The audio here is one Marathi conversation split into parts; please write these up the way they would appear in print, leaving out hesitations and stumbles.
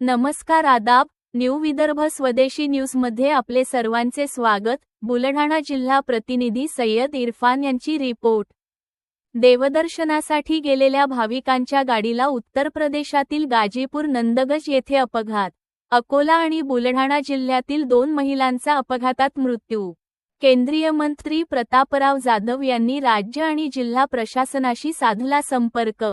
नमस्कार आदाब, न्यू विदर्भ स्वदेशी न्यूजमध्ये आपले सर्वांचे स्वागत। बुलढाणा जिल्हा प्रतिनिधी सय्यद इरफान यांची रिपोर्ट। देवदर्शनासाठी गेलेल्या भाविकांच्या गाडीला उत्तर प्रदेशातील गाजीपूर नंदगंज येथे अपघात। अकोला आणि बुलढाणा जिल्ह्यातील 2 महिलांचा अपघातात मृत्यू। केंद्रीय मंत्री प्रतापराव जाधव यांनी राज्य आणि जिल्हा प्रशासनाशी साधला संपर्क।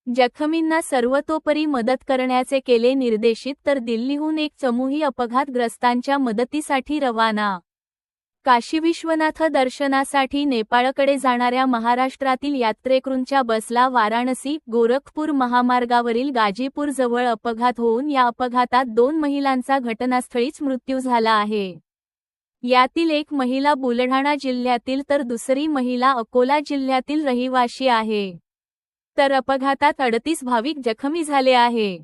जखमींना सर्वतोपरी मदत करण्याचे केले निर्देशित, तर दिल्लीहून एक चमूही अपघातग्रस्तांच्या मदतीसाठी रवाना। काशी विश्वनाथ दर्शनासाठी नेपाळकडे जाणाऱ्या महाराष्ट्रातील यात्रेकरूंच्या बसला वाराणसी गोरखपूर महामार्गावरील गाजीपूर जवळ अपघात होऊन या अपघातात 2 महिलांचा घटनास्थळीच मृत्यू झाला आहे। यातील एक महिला बुलढाणा जिल्ह्यातील तर दुसरी महिला अकोला जिल्ह्यातील रहिवाशी आहे। तर अपघातात 38 भाविक जखमी झाले आहे।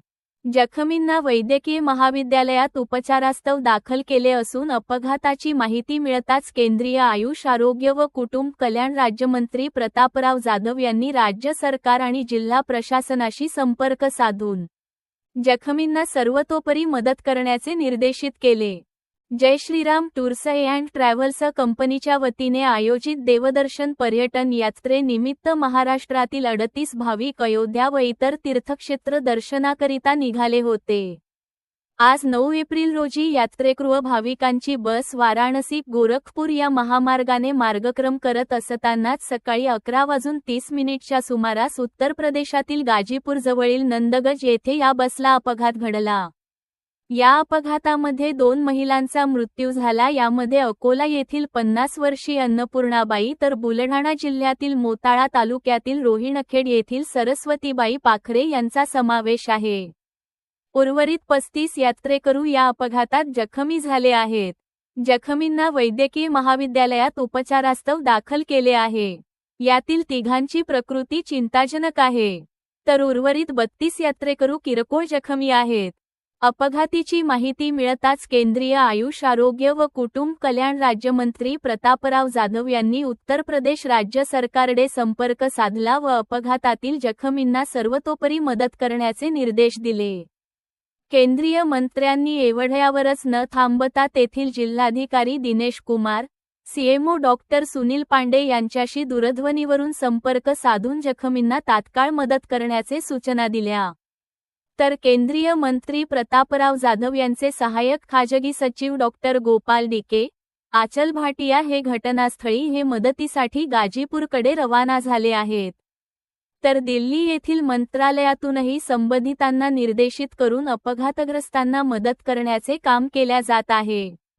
जखमींना वैद्यकीय महाविद्यालयात उपचारास्तव दाखल केले असून अपघाताची माहिती मिळताच केंद्रीय आयुष आरोग्य व कुटुंब कल्याण राज्यमंत्री प्रतापराव जाधव यांनी राज्य सरकार आणि जिल्हा प्रशासनाशी संपर्क साधून जखमींना सर्वतोपरी मदत करण्याचे निर्देशित केले। जय श्रीराम टूर्स अँड ट्रॅव्हल्स कंपनीच्या वतीने आयोजित देवदर्शन पर्यटन यात्रेनिमित्त महाराष्ट्रातील 38 भाविक अयोध्या व इतर तीर्थक्षेत्र दर्शनाकरिता निघाले होते। आज 9 एप्रिल रोजी यात्रेकरू भाविकांची बस वाराणसी गोरखपूर या महामार्गाने मार्गक्रम करत असतानाच सकाळी 11:30च्या सुमारास उत्तर प्रदेशातील गाजीपूर जवळील नंदगंज येथे या बसला अपघात घडला। या अपघातामध्ये 2 महिलांचा मृत्यू झाला। यामध्ये अकोला येथील 50 वर्षीय अन्नपूर्णाबाई तर बुलढाणा जिल्ह्यातील मोताळा तालुक्यातील रोहिणखेड येथील सरस्वतीबाई पाखरे यांचा समावेश आहे। उर्वरित 35 यात्रेकरू या अपघातात जखमी झाले आहेत। जखमींना वैद्यकीय महाविद्यालयात उपचारास्तव दाखल केले आहे। यातील 3घांची प्रकृती चिंताजनक आहे, तर उर्वरित 32 यात्रेकरू किरकोळ जखमी आहेत। अपघाताची माहिती मिळताच केंद्रीय आयुष आरोग्य व कुटुंब कल्याण राज्यमंत्री प्रतापराव जाधव यांनी उत्तर प्रदेश राज्य सरकारकडे संपर्क साधला व अपघातातील जखमींना सर्वतोपरी मदत करण्याचे निर्देश दिले। केंद्रीय मंत्र्यांनी एवढ्यावरच न थांबता तेथील जिल्हाधिकारी दिनेश कुमार, सीएमओ डॉक्टर सुनील पांडे यांच्याशी दूरध्वनीवरून संपर्क साधून जखमींना तात्काळ मदत करण्याचे सूचना दिल्या। तर केंद्रीय मंत्री प्रतापराव जाधव यांचे सहाय्यक खाजगी सचिव डॉक्टर गोपाल डीके, आचल भाटिया हे घटनास्थळी मदतीसाठी गाजीपूरकडे रवाना झाले आहेत। तर दिल्ली येथील मंत्रालयातूनही संबंधितांना निर्देशित करून अपघातग्रस्तांना मदत करण्याचे काम केले जात आहे।